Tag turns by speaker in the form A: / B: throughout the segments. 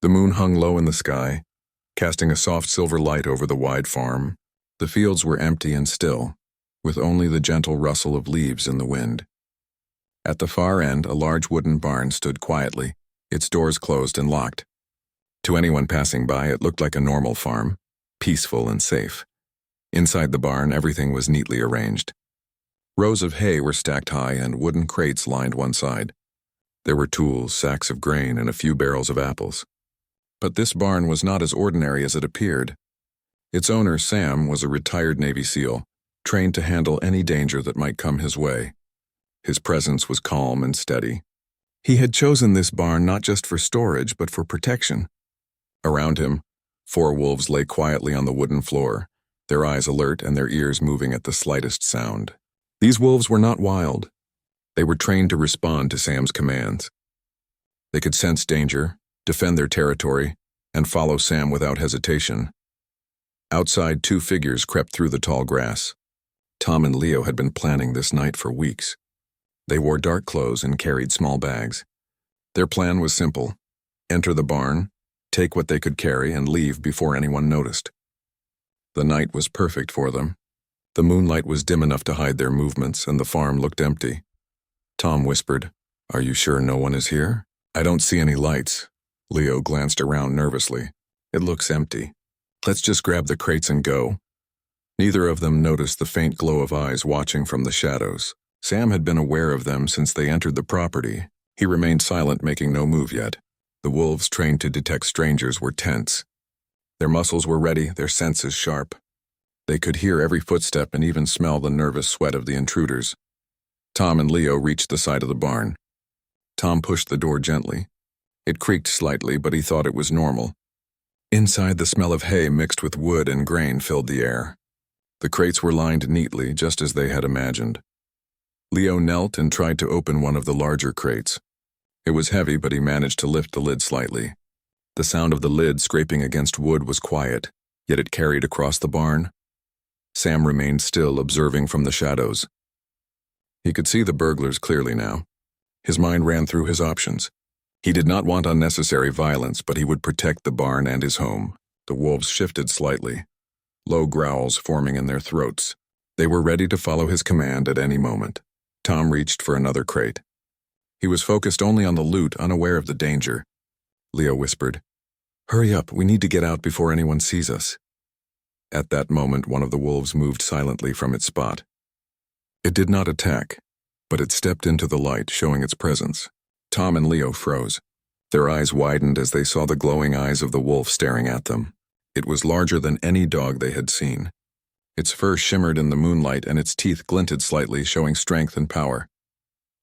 A: The moon hung low in the sky, casting a soft silver light over the wide farm. The fields were empty and still, with only the gentle rustle of leaves in the wind. At the far end, a large wooden barn stood quietly, its doors closed and locked. To anyone passing by, it looked like a normal farm, peaceful and safe. Inside the barn, everything was neatly arranged. Rows of hay were stacked high and wooden crates lined one side. There were tools, sacks of grain, and a few barrels of apples. But this barn was not as ordinary as it appeared. Its owner, Sam, was a retired Navy SEAL, trained to handle any danger that might come his way. His presence was calm and steady. He had chosen this barn not just for storage, but for protection. Around him, 4 wolves lay quietly on the wooden floor, their eyes alert and their ears moving at the slightest sound. These wolves were not wild. They were trained to respond to Sam's commands. They could sense danger, defend their territory, and follow Sam without hesitation. Outside, 2 figures crept through the tall grass. Tom and Leo had been planning this night for weeks. They wore dark clothes and carried small bags. Their plan was simple: enter the barn, take what they could carry, and leave before anyone noticed. The night was perfect for them. The moonlight was dim enough to hide their movements, and the farm looked empty. Tom whispered, "Are you sure no one is here?" "I don't see any lights." Leo glanced around nervously. "It looks empty. Let's just grab the crates and go." Neither of them noticed the faint glow of eyes watching from the shadows. Sam had been aware of them since they entered the property. He remained silent, making no move yet. The wolves, trained to detect strangers, were tense. Their muscles were ready, their senses sharp. They could hear every footstep and even smell the nervous sweat of the intruders. Tom and Leo reached the side of the barn. Tom pushed the door gently. It creaked slightly, but he thought it was normal. Inside, the smell of hay mixed with wood and grain filled the air. The crates were lined neatly, just as they had imagined. Leo knelt and tried to open one of the larger crates. It was heavy, but he managed to lift the lid slightly. The sound of the lid scraping against wood was quiet, yet it carried across the barn. Sam remained still, observing from the shadows. He could see the burglars clearly now. His mind ran through his options. He did not want unnecessary violence, but he would protect the barn and his home. The wolves shifted slightly, low growls forming in their throats. They were ready to follow his command at any moment. Tom reached for another crate. He was focused only on the loot, unaware of the danger. Leo whispered, "Hurry up, we need to get out before anyone sees us." At that moment, one of the wolves moved silently from its spot. It did not attack, but it stepped into the light, showing its presence. Tom and Leo froze. Their eyes widened as they saw the glowing eyes of the wolf staring at them. It was larger than any dog they had seen. Its fur shimmered in the moonlight and its teeth glinted slightly, showing strength and power.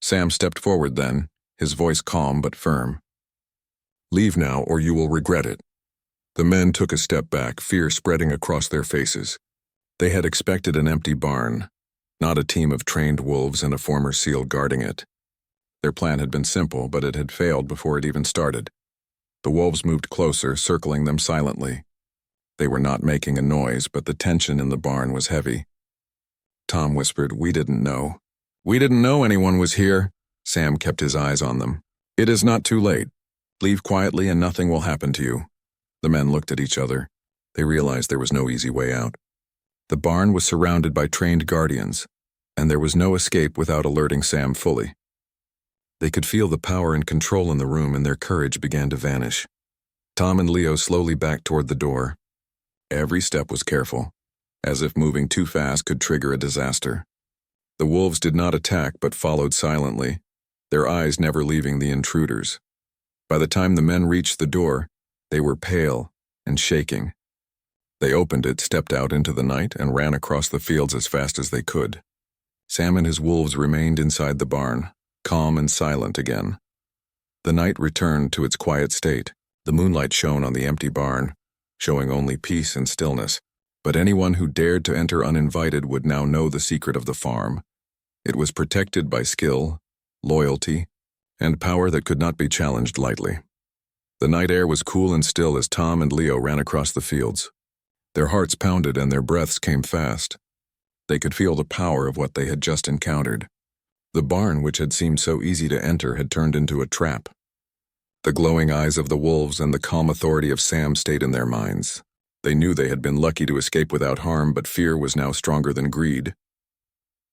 A: Sam stepped forward then, his voice calm but firm. "Leave now, or you will regret it." The men took a step back, fear spreading across their faces. They had expected an empty barn, not a team of trained wolves and a former SEAL guarding it. Their plan had been simple, but it had failed before it even started. The wolves moved closer, circling them silently. They were not making a noise, but the tension in the barn was heavy. Tom whispered, "We didn't know." "We didn't know anyone was here." Sam kept his eyes on them. "It is not too late. Leave quietly and nothing will happen to you." The men looked at each other. They realized there was no easy way out. The barn was surrounded by trained guardians, and there was no escape without alerting Sam fully. They could feel the power and control in the room, and their courage began to vanish. Tom and Leo slowly backed toward the door. Every step was careful, as if moving too fast could trigger a disaster. The wolves did not attack but followed silently, their eyes never leaving the intruders. By the time the men reached the door, they were pale and shaking. They opened it, stepped out into the night, and ran across the fields as fast as they could. Sam and his wolves remained inside the barn, calm and silent again. The night returned to its quiet state. The moonlight shone on the empty barn, showing only peace and stillness. But anyone who dared to enter uninvited would now know the secret of the farm. It was protected by skill, loyalty, and power that could not be challenged lightly. The night air was cool and still as Tom and Leo ran across the fields. Their hearts pounded and their breaths came fast. They could feel the power of what they had just encountered. The barn, which had seemed so easy to enter, had turned into a trap. The glowing eyes of the wolves and the calm authority of Sam stayed in their minds. They knew they had been lucky to escape without harm, but fear was now stronger than greed.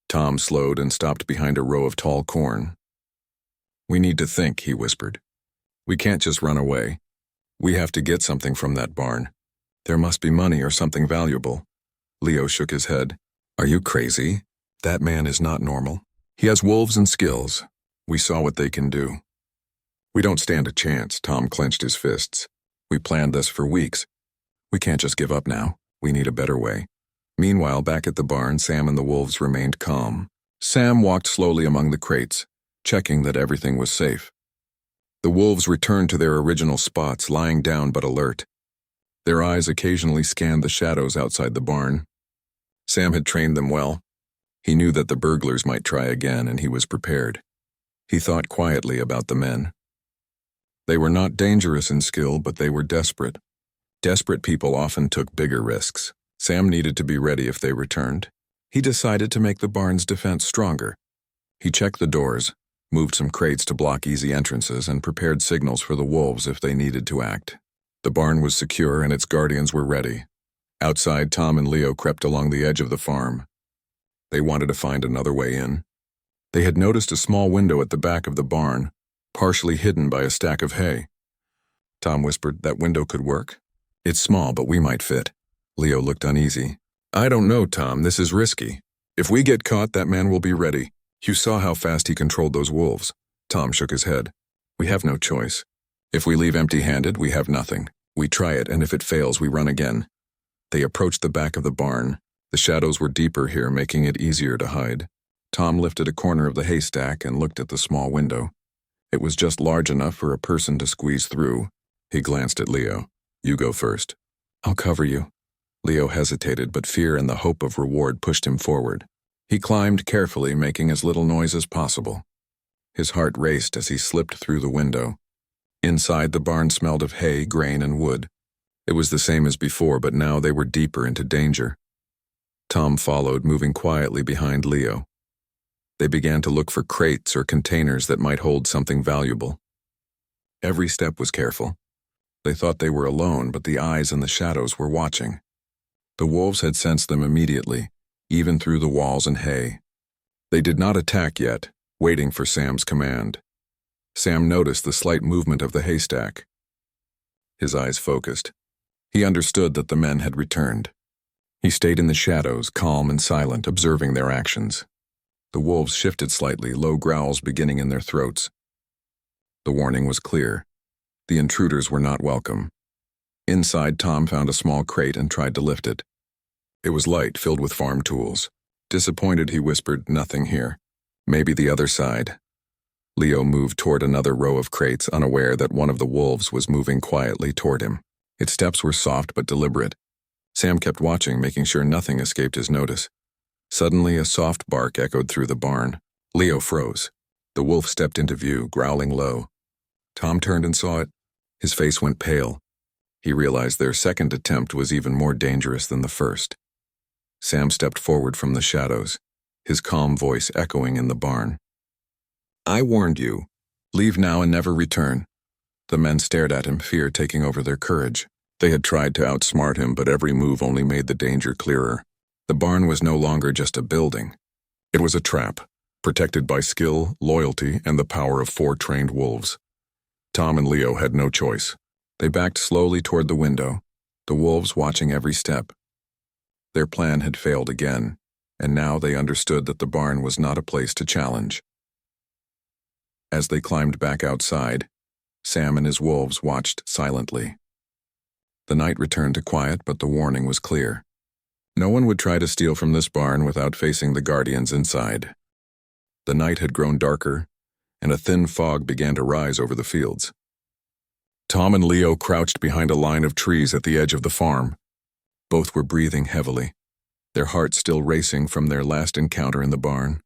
A: Tom slowed and stopped behind a row of tall corn. "We need to think," he whispered. "We can't just run away. We have to get something from that barn. There must be money or something valuable." Leo shook his head. "Are you crazy? That man is not normal. He has wolves and skills. We saw what they can do." "We don't stand a chance," Tom clenched his fists. "We planned this for weeks. We can't just give up now. We need a better way." Meanwhile, back at the barn, Sam and the wolves remained calm. Sam walked slowly among the crates, checking that everything was safe. The wolves returned to their original spots, lying down but alert. Their eyes occasionally scanned the shadows outside the barn. Sam had trained them well. He knew that the burglars might try again, and he was prepared. He thought quietly about the men. They were not dangerous in skill, but they were desperate. Desperate people often took bigger risks. Sam needed to be ready if they returned. He decided to make the barn's defense stronger. He checked the doors, moved some crates to block easy entrances, and prepared signals for the wolves if they needed to act. The barn was secure and its guardians were ready. Outside, Tom and Leo crept along the edge of the farm. They wanted to find another way in. They had noticed a small window at the back of the barn, partially hidden by a stack of hay. Tom whispered, "That window could work. It's small, but we might fit." Leo looked uneasy. "I don't know, Tom. This is risky. If we get caught, that man will be ready. You saw how fast he controlled those wolves." Tom shook his head. "We have no choice. If we leave empty-handed, we have nothing. We try it, and if it fails, we run again." They approached the back of the barn. The shadows were deeper here, making it easier to hide. Tom lifted a corner of the haystack and looked at the small window. It was just large enough for a person to squeeze through. He glanced at Leo. "You go first." "I'll cover you." Leo hesitated, but fear and the hope of reward pushed him forward. He climbed carefully, making as little noise as possible. His heart raced as he slipped through the window. Inside, the barn smelled of hay, grain, and wood. It was the same as before, but now they were deeper into danger. Tom followed, moving quietly behind Leo. They began to look for crates or containers that might hold something valuable. Every step was careful. They thought they were alone, but the eyes in the shadows were watching. The wolves had sensed them immediately, even through the walls and hay. They did not attack yet, waiting for Sam's command. Sam noticed the slight movement of the haystack. His eyes focused. He understood that the men had returned. He stayed in the shadows, calm and silent, observing their actions. The wolves shifted slightly, low growls beginning in their throats. The warning was clear. The intruders were not welcome. Inside, Tom found a small crate and tried to lift it. It was light, filled with farm tools. Disappointed, he whispered, "Nothing here. Maybe the other side." Leo moved toward another row of crates, unaware that one of the wolves was moving quietly toward him. Its steps were soft but deliberate. Sam kept watching, making sure nothing escaped his notice. Suddenly, a soft bark echoed through the barn. Leo froze. The wolf stepped into view, growling low. Tom turned and saw it. His face went pale. He realized their second attempt was even more dangerous than the first. Sam stepped forward from the shadows, his calm voice echoing in the barn. "I warned you. Leave now and never return." The men stared at him, fear taking over their courage. They had tried to outsmart him, but every move only made the danger clearer. The barn was no longer just a building. It was a trap, protected by skill, loyalty, and the power of 4 trained wolves. Tom and Leo had no choice. They backed slowly toward the window, the wolves watching every step. Their plan had failed again, and now they understood that the barn was not a place to challenge. As they climbed back outside, Sam and his wolves watched silently. The night returned to quiet, but the warning was clear. No one would try to steal from this barn without facing the guardians inside. The night had grown darker, and a thin fog began to rise over the fields. Tom and Leo crouched behind a line of trees at the edge of the farm. Both were breathing heavily, their hearts still racing from their last encounter in the barn.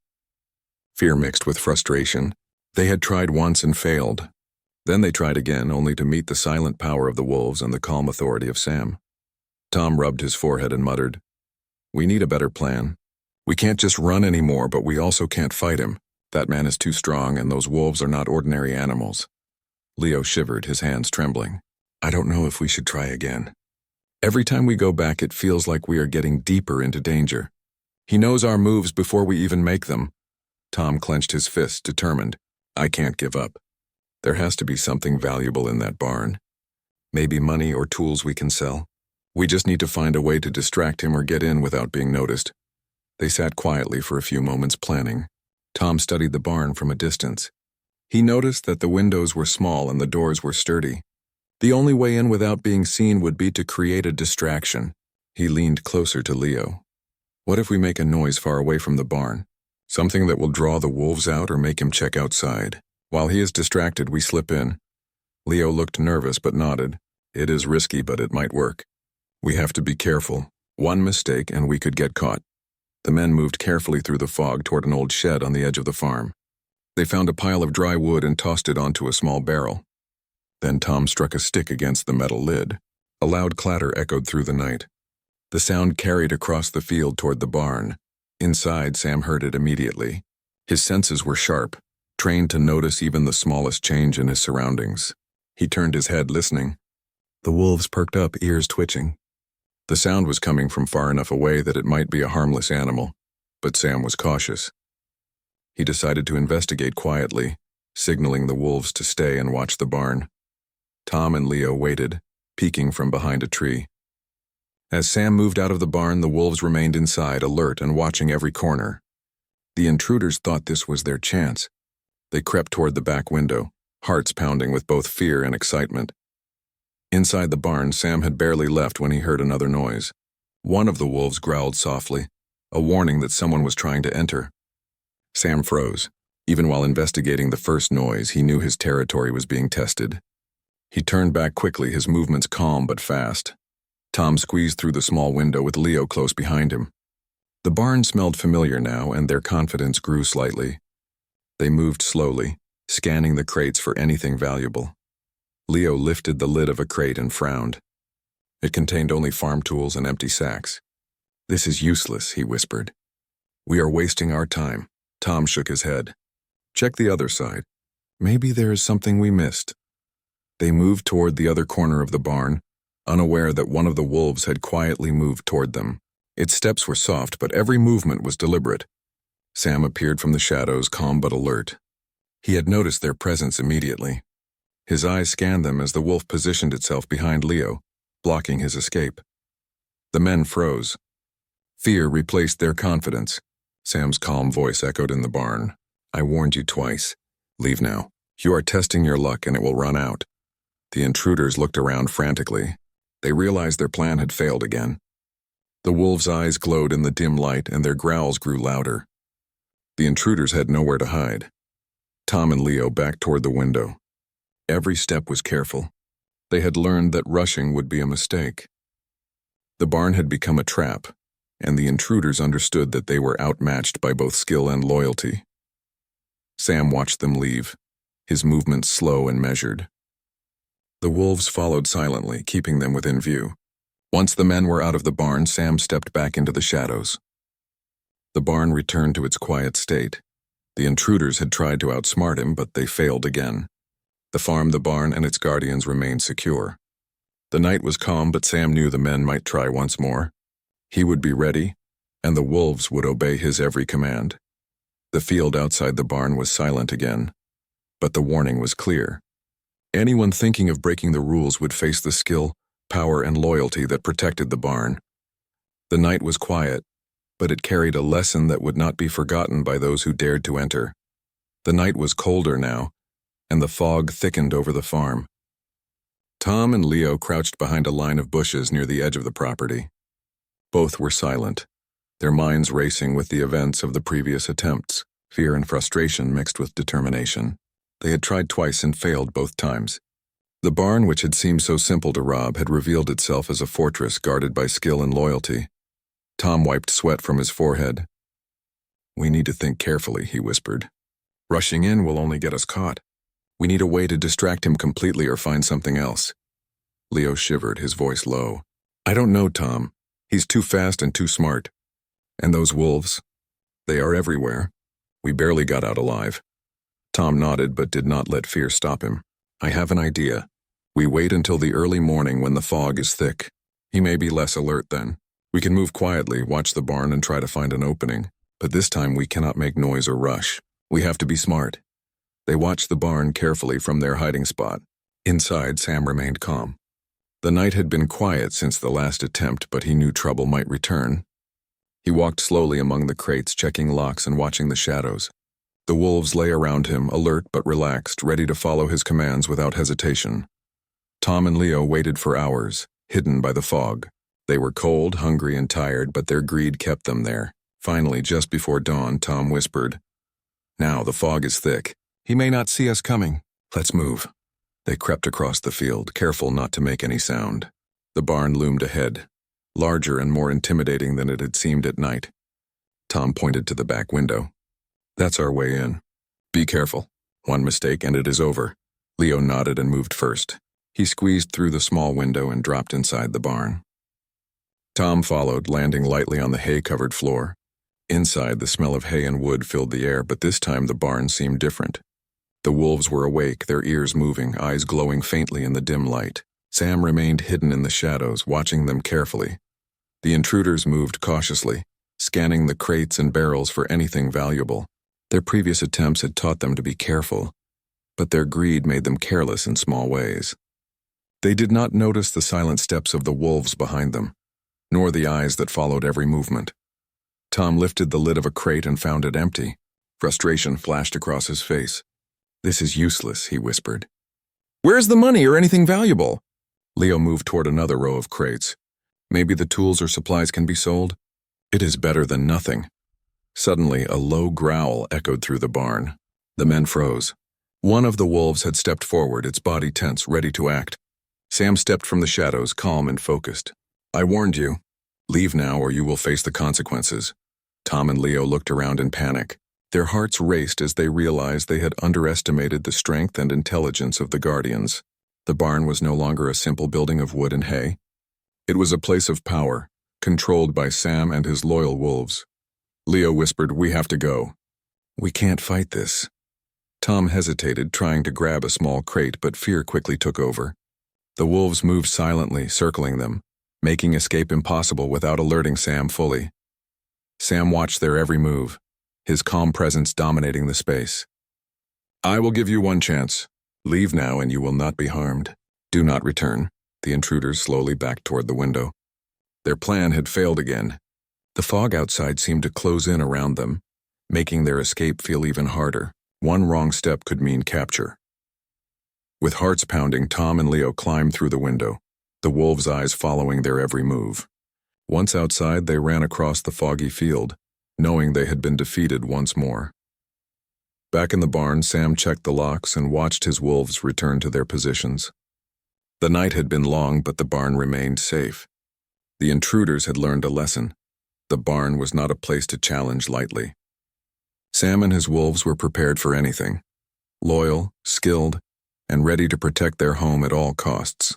A: Fear mixed with frustration. They had tried once and failed. Then they tried again, only to meet the silent power of the wolves and the calm authority of Sam. Tom rubbed his forehead and muttered, "We need a better plan. We can't just run anymore, but we also can't fight him. That man is too strong, and those wolves are not ordinary animals." Leo shivered, his hands trembling. I don't know if we should try again. Every time we go back, it feels like we are getting deeper into danger. He knows our moves before we even make them. Tom clenched his fist, determined. I can't give up. There has to be something valuable in that barn. Maybe money or tools we can sell. We just need to find a way to distract him or get in without being noticed. They sat quietly for a few moments, planning. Tom studied the barn from a distance. He noticed that the windows were small and the doors were sturdy. The only way in without being seen would be to create a distraction. He leaned closer to Leo. What if we make a noise far away from the barn? Something that will draw the wolves out or make him check outside. While he is distracted, we slip in. Leo looked nervous but nodded. It is risky, but it might work. We have to be careful. One mistake and we could get caught. The men moved carefully through the fog toward an old shed on the edge of the farm. They found a pile of dry wood and tossed it onto a small barrel. Then Tom struck a stick against the metal lid. A loud clatter echoed through the night. The sound carried across the field toward the barn. Inside, Sam heard it immediately. His senses were sharp, trained to notice even the smallest change in his surroundings. He turned his head, listening. The wolves perked up, ears twitching. The sound was coming from far enough away that it might be a harmless animal, but Sam was cautious. He decided to investigate quietly, signaling the wolves to stay and watch the barn. Tom and Leo waited, peeking from behind a tree. As Sam moved out of the barn, the wolves remained inside, alert and watching every corner. The intruders thought this was their chance. They crept toward the back window, hearts pounding with both fear and excitement. Inside the barn, Sam had barely left when he heard another noise. One of the wolves growled softly, a warning that someone was trying to enter. Sam froze. Even while investigating the first noise, he knew his territory was being tested. He turned back quickly, his movements calm but fast. Tom squeezed through the small window with Leo close behind him. The barn smelled familiar now, and their confidence grew slightly. They moved slowly, scanning the crates for anything valuable. Leo lifted the lid of a crate and frowned. It contained only farm tools and empty sacks. This is useless, he whispered. We are wasting our time. Tom shook his head. Check the other side. Maybe there is something we missed. They moved toward the other corner of the barn, unaware that one of the wolves had quietly moved toward them. Its steps were soft, but every movement was deliberate. Sam appeared from the shadows, calm but alert. He had noticed their presence immediately. His eyes scanned them as the wolf positioned itself behind Leo, blocking his escape. The men froze. Fear replaced their confidence. Sam's calm voice echoed in the barn. I warned you twice. Leave now. You are testing your luck and it will run out. The intruders looked around frantically. They realized their plan had failed again. The wolves' eyes glowed in the dim light and their growls grew louder. The intruders had nowhere to hide. Tom and Leo backed toward the window. Every step was careful. They had learned that rushing would be a mistake. The barn had become a trap, and the intruders understood that they were outmatched by both skill and loyalty. Sam watched them leave, his movements slow and measured. The wolves followed silently, keeping them within view. Once the men were out of the barn, Sam stepped back into the shadows. The barn returned to its quiet state. The intruders had tried to outsmart him, but they failed again. The farm, the barn, and its guardians remained secure. The night was calm, but Sam knew the men might try once more. He would be ready, and the wolves would obey his every command. The field outside the barn was silent again, but the warning was clear. Anyone thinking of breaking the rules would face the skill, power, and loyalty that protected the barn. The night was quiet, but it carried a lesson that would not be forgotten by those who dared to enter. The night was colder now, and the fog thickened over the farm. Tom and Leo crouched behind a line of bushes near the edge of the property. Both were silent, their minds racing with the events of the previous attempts, fear and frustration mixed with determination. They had tried twice and failed both times. The barn, which had seemed so simple to rob, had revealed itself as a fortress guarded by skill and loyalty. Tom wiped sweat from his forehead. We need to think carefully, he whispered. Rushing in will only get us caught. We need a way to distract him completely or find something else. Leo shivered, his voice low. I don't know, Tom. He's too fast and too smart. And those wolves, they are everywhere. We barely got out alive. Tom nodded but did not let fear stop him. I have an idea. We wait until the early morning when the fog is thick. He may be less alert then. We can move quietly, watch the barn, and try to find an opening. But this time we cannot make noise or rush. We have to be smart. They watched the barn carefully from their hiding spot. Inside, Sam remained calm. The night had been quiet since the last attempt, but he knew trouble might return. He walked slowly among the crates, checking locks and watching the shadows. The wolves lay around him, alert but relaxed, ready to follow his commands without hesitation. Tom and Leo waited for hours, hidden by the fog. They were cold, hungry, and tired, but their greed kept them there. Finally, just before dawn, Tom whispered, "Now the fog is thick. He may not see us coming. Let's move." They crept across the field, careful not to make any sound. The barn loomed ahead, larger and more intimidating than it had seemed at night. Tom pointed to the back window. "That's our way in. Be careful. One mistake and it is over." Leo nodded and moved first. He squeezed through the small window and dropped inside the barn. Tom followed, landing lightly on the hay-covered floor. Inside, the smell of hay and wood filled the air, but this time the barn seemed different. The wolves were awake, their ears moving, eyes glowing faintly in the dim light. Sam remained hidden in the shadows, watching them carefully. The intruders moved cautiously, scanning the crates and barrels for anything valuable. Their previous attempts had taught them to be careful, but their greed made them careless in small ways. They did not notice the silent steps of the wolves behind them, nor the eyes that followed every movement. Tom lifted the lid of a crate and found it empty. Frustration flashed across his face. "This is useless," he whispered. "Where's the money or anything valuable?" Leo moved toward another row of crates. "Maybe the tools or supplies can be sold?" "It is better than nothing." Suddenly, a low growl echoed through the barn. The men froze. One of the wolves had stepped forward, its body tense, ready to act. Sam stepped from the shadows, calm and focused. "I warned you. Leave now or you will face the consequences." Tom and Leo looked around in panic. Their hearts raced as they realized they had underestimated the strength and intelligence of the Guardians. The barn was no longer a simple building of wood and hay. It was a place of power, controlled by Sam and his loyal wolves. Leo whispered, "We have to go." "We can't fight this." Tom hesitated, trying to grab a small crate, but fear quickly took over. The wolves moved silently, circling them, making escape impossible without alerting Sam fully. Sam watched their every move, his calm presence dominating the space. "I will give you one chance. Leave now and you will not be harmed. Do not return." The intruders slowly backed toward the window. Their plan had failed again. The fog outside seemed to close in around them, making their escape feel even harder. One wrong step could mean capture. With hearts pounding, Tom and Leo climbed through the window, the wolves' eyes following their every move. Once outside, they ran across the foggy field, knowing they had been defeated once more. Back in the barn, Sam checked the locks and watched his wolves return to their positions. The night had been long, but the barn remained safe. The intruders had learned a lesson. The barn was not a place to challenge lightly. Sam and his wolves were prepared for anything, loyal, skilled, and ready to protect their home at all costs.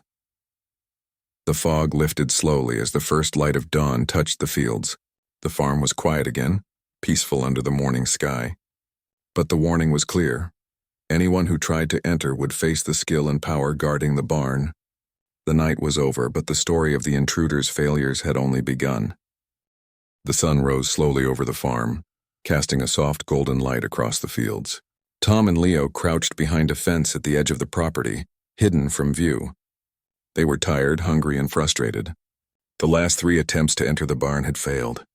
A: The fog lifted slowly as the first light of dawn touched the fields. The farm was quiet again, peaceful under the morning sky. But the warning was clear. Anyone who tried to enter would face the skill and power guarding the barn. The night was over, but the story of the intruders' failures had only begun. The sun rose slowly over the farm, casting a soft golden light across the fields. Tom and Leo crouched behind a fence at the edge of the property, hidden from view. They were tired, hungry, and frustrated. The last 3 attempts to enter the barn had failed.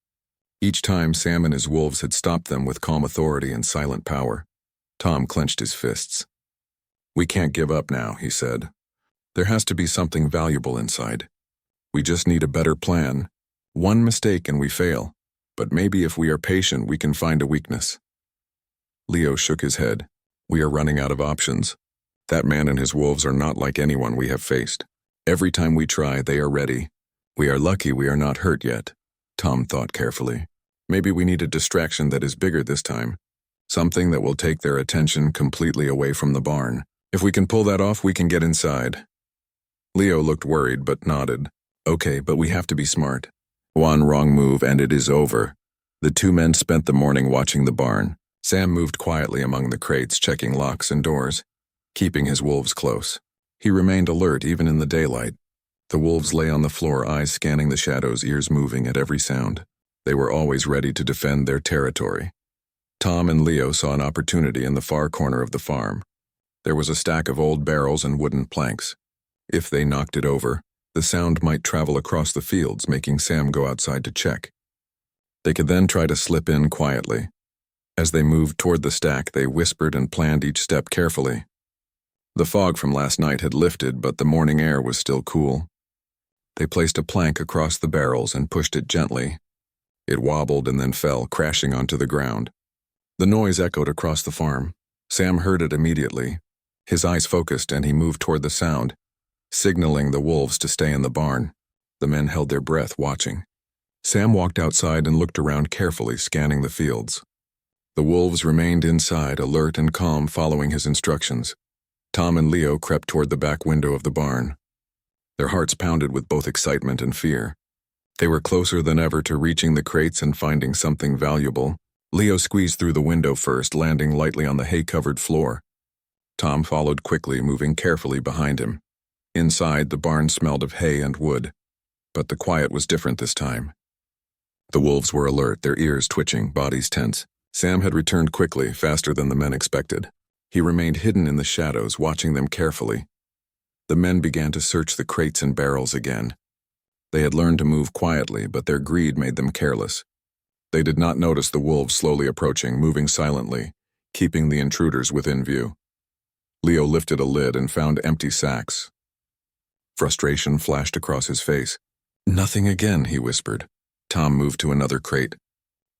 A: Each time, Sam and his wolves had stopped them with calm authority and silent power. Tom clenched his fists. "We can't give up now," he said. "There has to be something valuable inside. We just need a better plan. One mistake and we fail, but maybe if we are patient, we can find a weakness." Leo shook his head. "We are running out of options. That man and his wolves are not like anyone we have faced. Every time we try, they are ready. We are lucky we are not hurt yet." Tom thought carefully. "Maybe we need a distraction that is bigger this time. Something that will take their attention completely away from the barn. If we can pull that off, we can get inside." Leo looked worried but nodded. "Okay, but we have to be smart. One wrong move and it is over." The 2 men spent the morning watching the barn. Sam moved quietly among the crates, checking locks and doors. keeping his wolves close. He remained alert even in the daylight. The wolves lay on the floor, eyes scanning the shadows, ears moving at every sound. They were always ready to defend their territory. Tom and Leo saw an opportunity in the far corner of the farm. There was a stack of old barrels and wooden planks. If they knocked it over, the sound might travel across the fields, making Sam go outside to check. They could then try to slip in quietly. As they moved toward the stack, they whispered and planned each step carefully. The fog from last night had lifted, but the morning air was still cool. They placed a plank across the barrels and pushed it gently. It wobbled and then fell, crashing onto the ground. The noise echoed across the farm. Sam heard it immediately. His eyes focused and he moved toward the sound, signaling the wolves to stay in the barn. The men held their breath, watching. Sam walked outside and looked around carefully, scanning the fields. The wolves remained inside, alert and calm, following his instructions. Tom and Leo crept toward the back window of the barn. Their hearts pounded with both excitement and fear. They were closer than ever to reaching the crates and finding something valuable. Leo squeezed through the window first, landing lightly on the hay-covered floor. Tom followed quickly, moving carefully behind him. Inside, the barn smelled of hay and wood, but the quiet was different this time. The wolves were alert, their ears twitching, bodies tense. Sam had returned quickly, faster than the men expected. He remained hidden in the shadows, watching them carefully. The men began to search the crates and barrels again. They had learned to move quietly, but their greed made them careless. They did not notice the wolves slowly approaching, moving silently, keeping the intruders within view. Leo lifted a lid and found empty sacks. Frustration flashed across his face. "Nothing again," he whispered. Tom moved to another crate.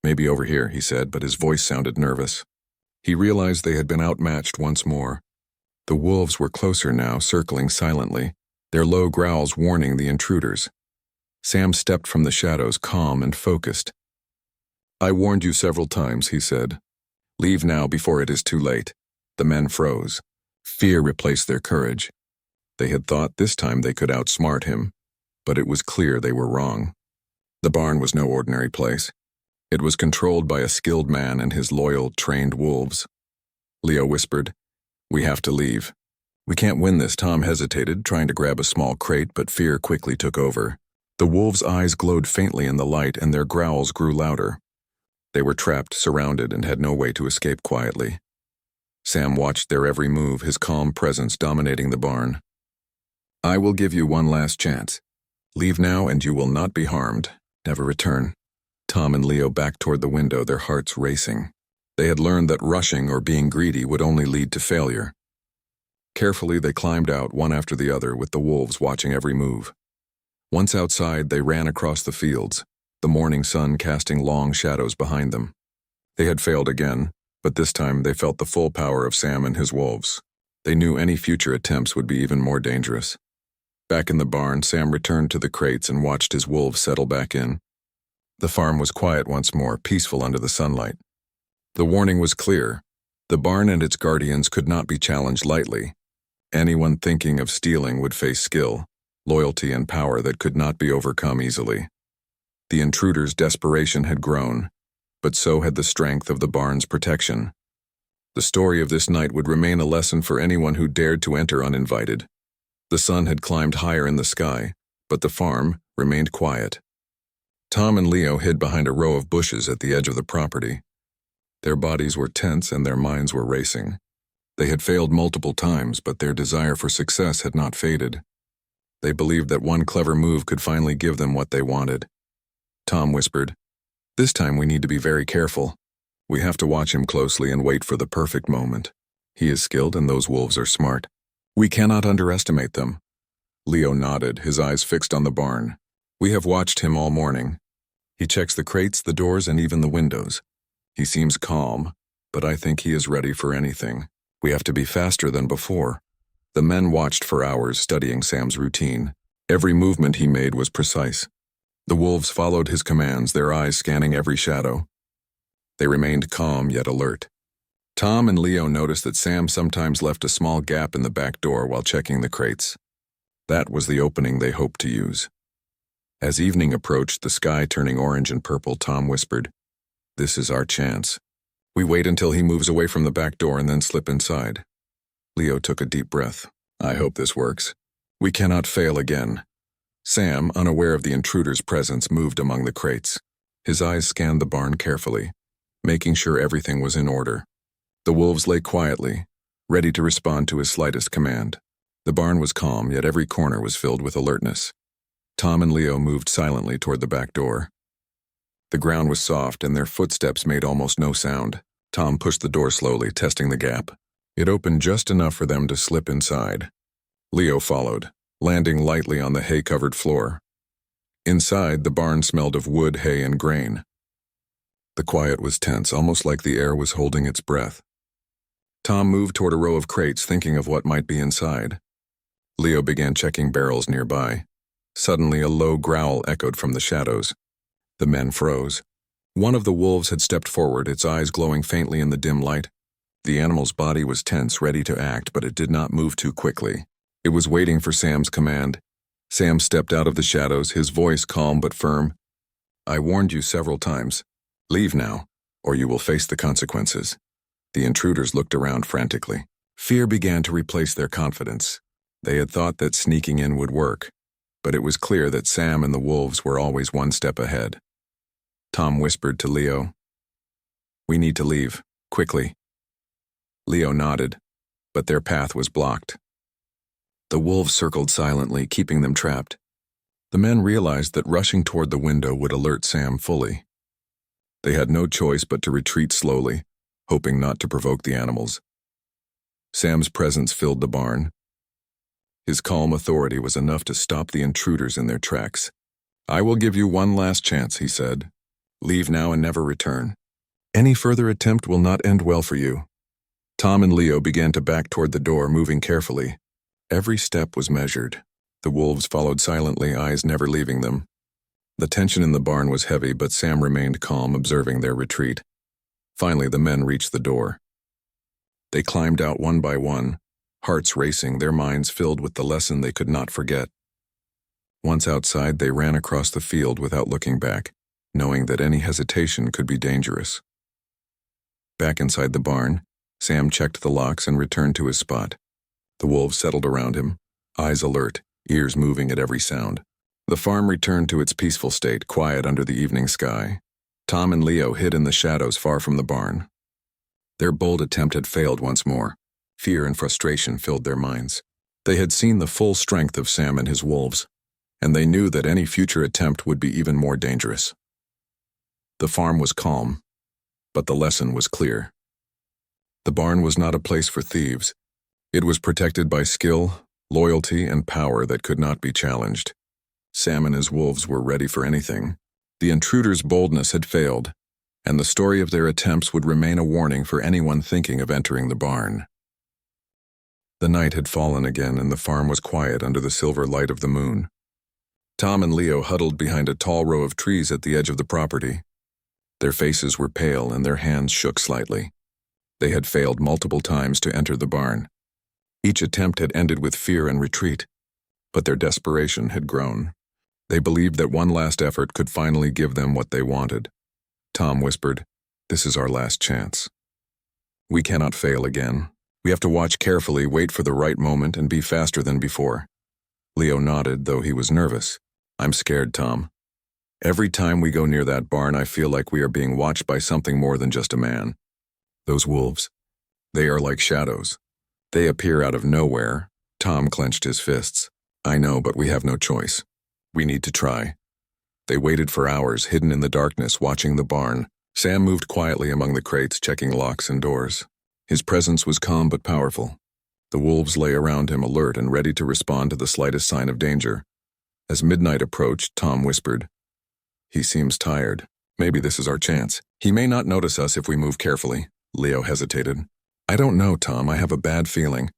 A: "Maybe over here," he said, but his voice sounded nervous. He realized they had been outmatched once more. The wolves were closer now, circling silently, their low growls warning the intruders. Sam stepped from the shadows, calm and focused. "I warned you several times," he said. "Leave now before it is too late." The men froze. Fear replaced their courage. They had thought this time they could outsmart him, but it was clear they were wrong. The barn was no ordinary place. It was controlled by a skilled man and his loyal, trained wolves. Leo whispered, "We have to leave." "We can't win this." Tom hesitated, trying to grab a small crate, but fear quickly took over. The wolves' eyes glowed faintly in the light, and their growls grew louder. They were trapped, surrounded, and had no way to escape quietly. Sam watched their every move, his calm presence dominating the barn. "I will give you one last chance. Leave now and you will not be harmed. Never return." Tom and Leo backed toward the window, their hearts racing. They had learned that rushing or being greedy would only lead to failure. Carefully, they climbed out, one after the other, with the wolves watching every move. Once outside, they ran across the fields, the morning sun casting long shadows behind them. They had failed again, but this time they felt the full power of Sam and his wolves. They knew any future attempts would be even more dangerous. Back in the barn, Sam returned to the crates and watched his wolves settle back in. The farm was quiet once more, peaceful under the sunlight. The warning was clear. The barn and its guardians could not be challenged lightly. Anyone thinking of stealing would face skill, loyalty, and power that could not be overcome easily. The intruders' desperation had grown, but so had the strength of the barn's protection. The story of this night would remain a lesson for anyone who dared to enter uninvited. The sun had climbed higher in the sky, but the farm remained quiet. Tom and Leo hid behind a row of bushes at the edge of the property. Their bodies were tense and their minds were racing. They had failed multiple times, but their desire for success had not faded. They believed that one clever move could finally give them what they wanted. Tom whispered, "This time we need to be very careful. We have to watch him closely and wait for the perfect moment. He is skilled and those wolves are smart. We cannot underestimate them." Leo nodded, his eyes fixed on the barn. "We have watched him all morning. He checks the crates, the doors, and even the windows. He seems calm, but I think he is ready for anything. We have to be faster than before." The men watched for hours, studying Sam's routine. Every movement he made was precise. The wolves followed his commands, their eyes scanning every shadow. They remained calm yet alert. Tom and Leo noticed that Sam sometimes left a small gap in the back door while checking the crates. That was the opening they hoped to use. As evening approached, the sky turning orange and purple, Tom whispered, "This is our chance. We wait until he moves away from the back door and then slip inside." Leo took a deep breath. I hope this works. We cannot fail again. Sam, unaware of the intruder's presence, moved among the crates. His eyes scanned the barn carefully, making sure everything was in order. The wolves lay quietly, ready to respond to his slightest command. The barn was calm, yet every corner was filled with alertness. Tom and Leo moved silently toward the back door. The ground was soft, and their footsteps made almost no sound. Tom pushed the door slowly, testing the gap. It opened just enough for them to slip inside. Leo followed, landing lightly on the hay-covered floor. Inside, the barn smelled of wood, hay, and grain. The quiet was tense, almost like the air was holding its breath. Tom moved toward a row of crates, thinking of what might be inside. Leo began checking barrels nearby. Suddenly, a low growl echoed from the shadows. The men froze. One of the wolves had stepped forward, its eyes glowing faintly in the dim light. The animal's body was tense, ready to act, but it did not move too quickly. It was waiting for Sam's command. Sam stepped out of the shadows, his voice calm but firm. I warned you several times. Leave now, or you will face the consequences. The intruders looked around frantically. Fear began to replace their confidence. They had thought that sneaking in would work, but it was clear that Sam and the wolves were always one step ahead. Tom whispered to Leo, "We need to leave, quickly." Leo nodded, but their path was blocked. The wolves circled silently, keeping them trapped. The men realized that rushing toward the window would alert Sam fully. They had no choice but to retreat slowly, hoping not to provoke the animals. Sam's presence filled the barn. His calm authority was enough to stop the intruders in their tracks. I will give you one last chance, he said. Leave now and never return. Any further attempt will not end well for you. Tom and Leo began to back toward the door, moving carefully. Every step was measured. The wolves followed silently, eyes never leaving them. The tension in the barn was heavy, but Sam remained calm, observing their retreat. Finally, the men reached the door. They climbed out one by one, hearts racing, their minds filled with the lesson they could not forget. Once outside, they ran across the field without looking back, knowing that any hesitation could be dangerous. Back inside the barn, Sam checked the locks and returned to his spot. The wolves settled around him, eyes alert, ears moving at every sound. The farm returned to its peaceful state, quiet under the evening sky. Tom and Leo hid in the shadows far from the barn. Their bold attempt had failed once more. Fear and frustration filled their minds. They had seen the full strength of Sam and his wolves, and they knew that any future attempt would be even more dangerous. The farm was calm, but the lesson was clear. The barn was not a place for thieves. It was protected by skill, loyalty, and power that could not be challenged. Sam and his wolves were ready for anything. The intruders' boldness had failed, and the story of their attempts would remain a warning for anyone thinking of entering the barn. The night had fallen again, and the farm was quiet under the silver light of the moon. Tom and Leo huddled behind a tall row of trees at the edge of the property. Their faces were pale and their hands shook slightly. They had failed multiple times to enter the barn. Each attempt had ended with fear and retreat, but their desperation had grown. They believed that one last effort could finally give them what they wanted. Tom whispered, "This is our last chance. We cannot fail again. We have to watch carefully, wait for the right moment, and be faster than before." Leo nodded, though he was nervous. "I'm scared, Tom. Every time we go near that barn, I feel like we are being watched by something more than just a man. Those wolves, they are like shadows. They appear out of nowhere." Tom clenched his fists. "I know, but we have no choice. We need to try." They waited for hours, hidden in the darkness, watching the barn. Sam moved quietly among the crates, checking locks and doors. His presence was calm but powerful. The wolves lay around him, alert and ready to respond to the slightest sign of danger. As midnight approached, Tom whispered, "He seems tired. Maybe this is our chance. He may not notice us if we move carefully." Leo hesitated. "I don't know, Tom. I have a bad feeling."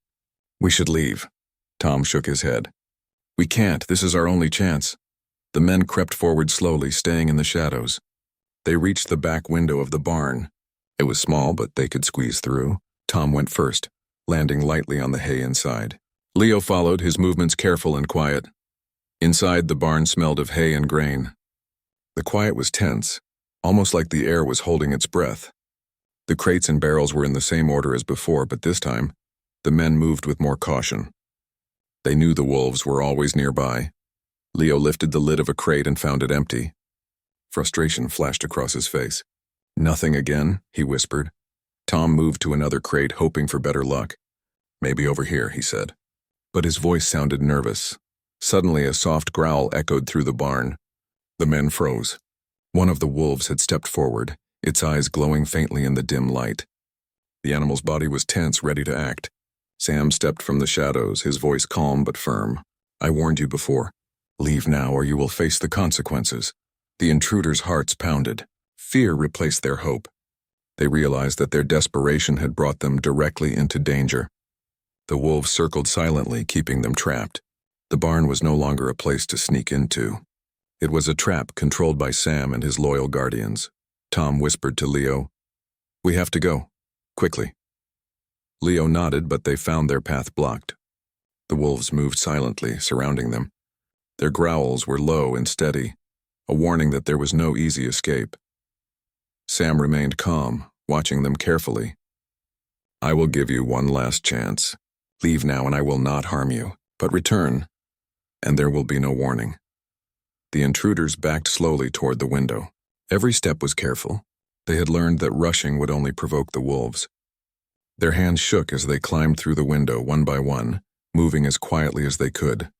A: "We should leave." Tom shook his head. "We can't. This is our only chance." The men crept forward slowly, staying in the shadows. They reached the back window of the barn. It was small, but they could squeeze through. Tom went first, landing lightly on the hay inside. Leo followed, his movements careful and quiet. Inside, the barn smelled of hay and grain. The quiet was tense, almost like the air was holding its breath. The crates and barrels were in the same order as before, but this time, The men moved with more caution. They knew the wolves were always nearby. Leo lifted the lid of a crate and found it empty. Frustration flashed across his face. "Nothing again," he whispered. Tom moved to another crate, hoping for better luck. "Maybe over here," he said. But his voice sounded nervous. Suddenly, a soft growl echoed through the barn. The men froze. One of the wolves had stepped forward, its eyes glowing faintly in the dim light. The animal's body was tense, ready to act. Sam stepped from the shadows, his voice calm but firm. "I warned you before. Leave now or you will face the consequences." The intruders' hearts pounded. Fear replaced their hope. They realized that their desperation had brought them directly into danger. The wolves circled silently, keeping them trapped. The barn was no longer a place to sneak into. It was a trap controlled by Sam and his loyal guardians. Tom whispered to Leo, "We have to go. Quickly." Leo nodded, but they found their path blocked. The wolves moved silently, surrounding them. Their growls were low and steady, a warning that there was no easy escape. Sam remained calm, watching them carefully. "I will give you one last chance. Leave now and I will not harm you, but return, and there will be no warning." The intruders backed slowly toward the window. Every step was careful. They had learned that rushing would only provoke the wolves. Their hands shook as they climbed through the window one by one, moving as quietly as they could.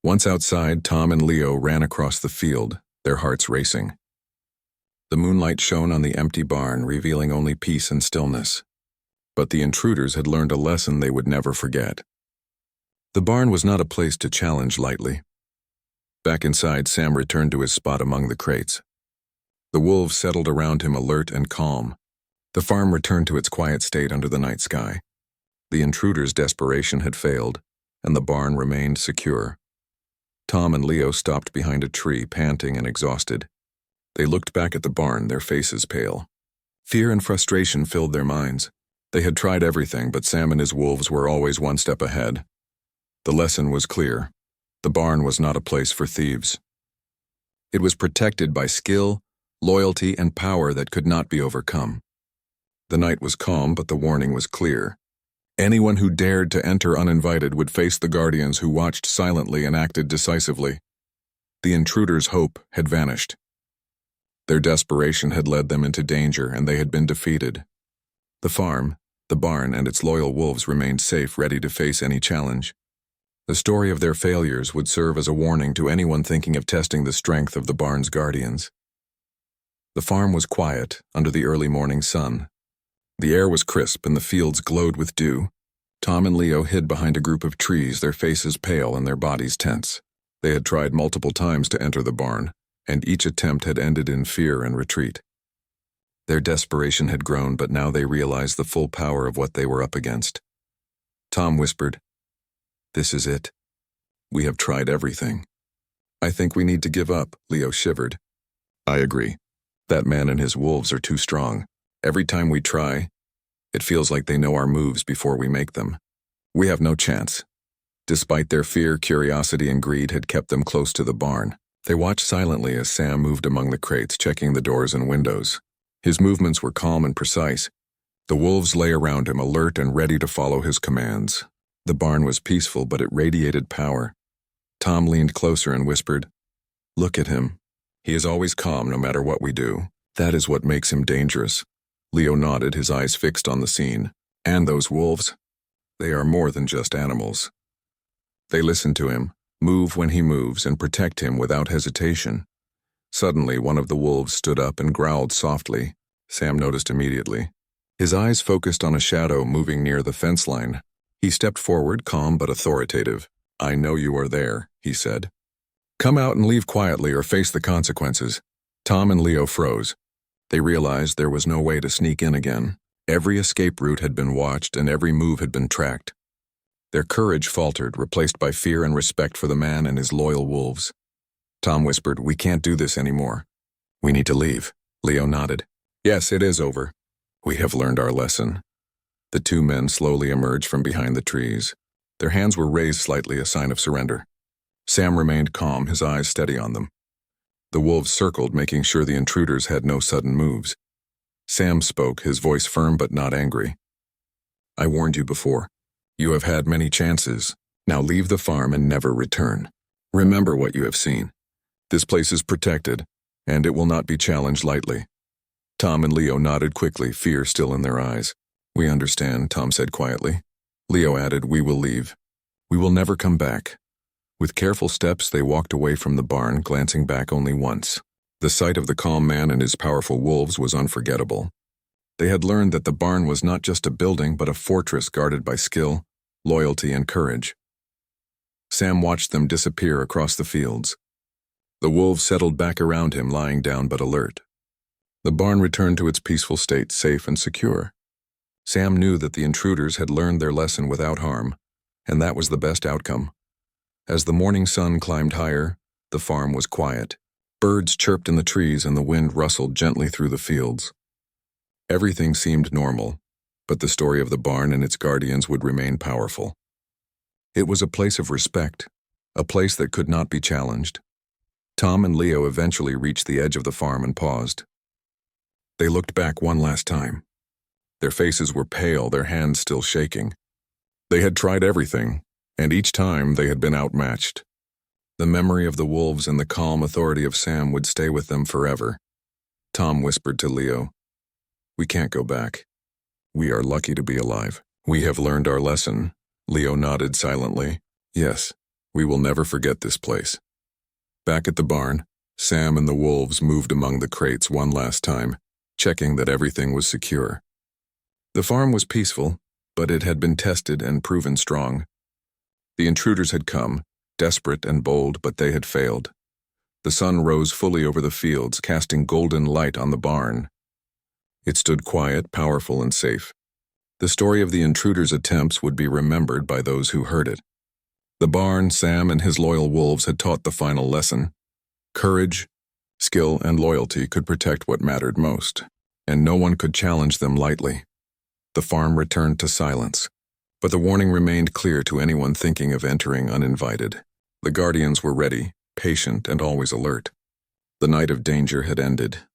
A: Once outside, Tom and Leo ran across the field, their hearts racing. The moonlight shone on the empty barn, revealing only peace and stillness. But the intruders had learned a lesson they would never forget. The barn was not a place to challenge lightly. Back inside, Sam returned to his spot among the crates. The wolves settled around him, alert and calm. The farm returned to its quiet state under the night sky. The intruders' desperation had failed, and the barn remained secure. Tom and Leo stopped behind a tree, panting and exhausted. They looked back at the barn, their faces pale. Fear and frustration filled their minds. They had tried everything, but Sam and his wolves were always one step ahead. The lesson was clear. The barn was not a place for thieves. It was protected by skill, loyalty, and power that could not be overcome. The night was calm, but the warning was clear. Anyone who dared to enter uninvited would face the guardians who watched silently and acted decisively. The intruders' hope had vanished. Their desperation had led them into danger, and they had been defeated. The farm, the barn, and its loyal wolves remained safe, ready to face any challenge. The story of their failures would serve as a warning to anyone thinking of testing the strength of the barn's guardians. The farm was quiet under the early morning sun. The air was crisp and the fields glowed with dew. Tom and Leo hid behind a group of trees, their faces pale and their bodies tense. They had tried multiple times to enter the barn, and each attempt had ended in fear and retreat. Their desperation had grown, but now they realized the full power of what they were up against. Tom whispered, "This is it. We have tried everything." "I think we need to give up," Leo shivered. "I agree. That man and his wolves are too strong. Every time we try, it feels like they know our moves before we make them. We have no chance." Despite their fear, curiosity, and greed had kept them close to the barn. They watched silently as Sam moved among the crates, checking the doors and windows. His movements were calm and precise. The wolves lay around him, alert and ready to follow his commands. The barn was peaceful, but it radiated power. Tom leaned closer and whispered, "Look at him. He is always calm no matter what we do. That is what makes him dangerous." Leo nodded, his eyes fixed on the scene. "And those wolves? They are more than just animals. They listen to him, move when he moves, and protect him without hesitation." Suddenly, one of the wolves stood up and growled softly. Sam noticed immediately. His eyes focused on a shadow moving near the fence line. He stepped forward, calm but authoritative. "I know you are there," he said. "Come out and leave quietly or face the consequences." Tom and Leo froze. They realized there was no way to sneak in again. Every escape route had been watched and every move had been tracked. Their courage faltered, replaced by fear and respect for the man and his loyal wolves. Tom whispered, "We can't do this anymore. We need to leave." Leo nodded. "Yes, it is over. We have learned our lesson." The two men slowly emerged from behind the trees. Their hands were raised slightly, a sign of surrender. Sam remained calm, his eyes steady on them. The wolves circled, making sure the intruders had no sudden moves. Sam spoke, his voice firm but not angry. "I warned you before. You have had many chances. Now leave the farm and never return. Remember what you have seen. This place is protected, and it will not be challenged lightly." Tom and Leo nodded quickly, fear still in their eyes. "We understand," Tom said quietly. Leo added, "We will leave. We will never come back." With careful steps, they walked away from the barn, glancing back only once. The sight of the calm man and his powerful wolves was unforgettable. They had learned that the barn was not just a building, but a fortress guarded by skill, loyalty, and courage. Sam watched them disappear across the fields. The wolves settled back around him, lying down but alert. The barn returned to its peaceful state, safe and secure. Sam knew that the intruders had learned their lesson without harm, and that was the best outcome. As the morning sun climbed higher, the farm was quiet. Birds chirped in the trees and the wind rustled gently through the fields. Everything seemed normal, but the story of the barn and its guardians would remain powerful. It was a place of respect, a place that could not be challenged. Tom and Leo eventually reached the edge of the farm and paused. They looked back one last time. Their faces were pale, their hands still shaking. They had tried everything, and each time they had been outmatched. The memory of the wolves and the calm authority of Sam would stay with them forever. Tom whispered to Leo, "We can't go back. We are lucky to be alive. We have learned our lesson." Leo nodded silently. "Yes, we will never forget this place." Back at the barn, Sam and the wolves moved among the crates one last time, checking that everything was secure. The farm was peaceful, but it had been tested and proven strong. The intruders had come, desperate and bold, but they had failed. The sun rose fully over the fields, casting golden light on the barn. It stood quiet, powerful, and safe. The story of the intruders' attempts would be remembered by those who heard it. The barn, Sam, and his loyal wolves had taught the final lesson. Courage, skill, and loyalty could protect what mattered most, and no one could challenge them lightly. The farm returned to silence, but the warning remained clear to anyone thinking of entering uninvited. The guardians were ready, patient, and always alert. The night of danger had ended,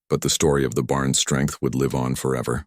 A: but the story of the barn's strength would live on forever.